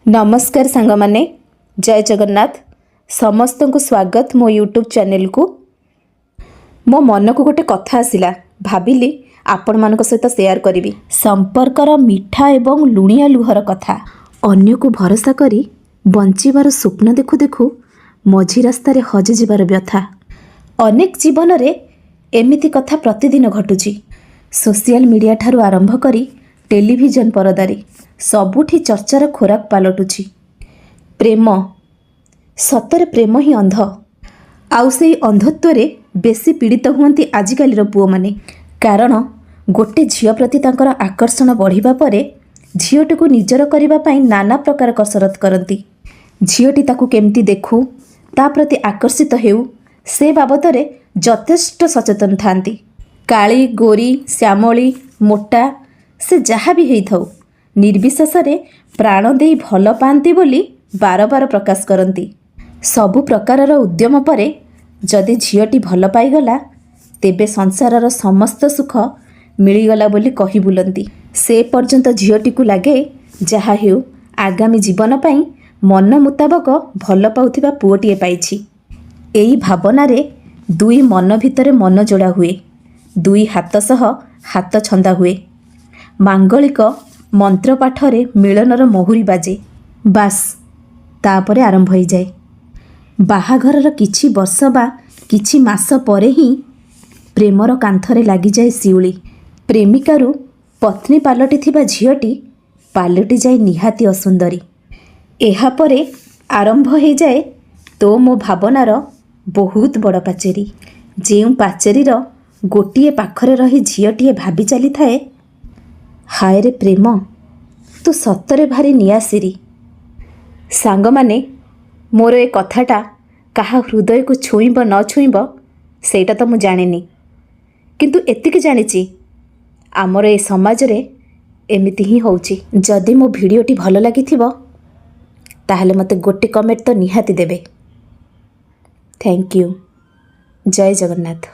नमस्कार सांग माने जय जगन्नाथ समस्त को स्वागत मो यूट्यूब चैनल को। मो मन को गोटे कथा आसिला भाविली आपण मान सहित शेयर करी संपर्कर मिठा एवं लुणिया लुहर कथा। अन्य को भरोसा करी बंचिबार स्वप्न देखु देखु मझी रास्तार हजि जिबार व्यथा। अनेक जीवन रे एमिति कथा प्रतिदिन घटुची। सोशल मीडिया ठारू आरंभ करी टेलीविजन परदारी सबुठी चर्चार खोराक पलटुची। प्रेम सतरे प्रेम ही अंध आउ से अंधत्व बेसी पीड़ित हुअंती आजिकालीर पुओ माने। कारण गोटे झियो प्रति तांकर आकर्षण बढ़िबा परे झियोटी को निजर करिबा पई नाना प्रकार कसरत करती। झियोटी ताकू केमती देखू ता प्रति आकर्षित हेउ से बाबतरे यथेष्ट सचेतन थांती। काली गोरी श्यामली मोटा से जहाँ भी हेई थाउ निर्विशेष प्राण दे भल पाती बोली बार बार प्रकाश करती। सबु प्रकारर उद्यम परे जदि झियोटी भल पाईगला तेबे संसारर समस्त सुख मिलीगला बोली कही बुलंती। से पर्यंत झियोटी को लगे जहा हेउ आगामी जीवन पाई मन मुताबक भल पाउथिबा पुओटीए पाइछि। एई भावनारे दुई मन भितरे मन जोड़ा हुए, दुई हाथ सह हाथ छंदा हुए। मांगलिक मंत्र पाठरे मिलनर महुरी बाजे बास तापरे आरंभ हो जाए। बाहाघरर किछि वर्ष बा किछि मास परे ही प्रेमर कांथरे लागि जाए शिउली। प्रेमिकारु पत्नी पालटी थिबा झियोटी पालटी जाए निहाती असुंदरी। एहा परे आरंभ हो जाए तो मो भावनार बहुत बड़ पाचेरी। जेउ पाचेरीर गोटिए पाखरे रही झियोटीए भाबी चली थाए, हाय रे प्रेम तू सतरे भारी नियासिरी। सांग माने मोर ए कथाटा कहा हृदय को छुईब न छुईब सेटा तो मु जानिनी, किंतु एतिक जानिछि आमर ए समाज रे एमिति ही होउछि। जदि मो भिडियोटी भल लागिथिबो ताहले मते गोटे कमेंट तो निहाती देबे। Thank you. जय जगन्नाथ।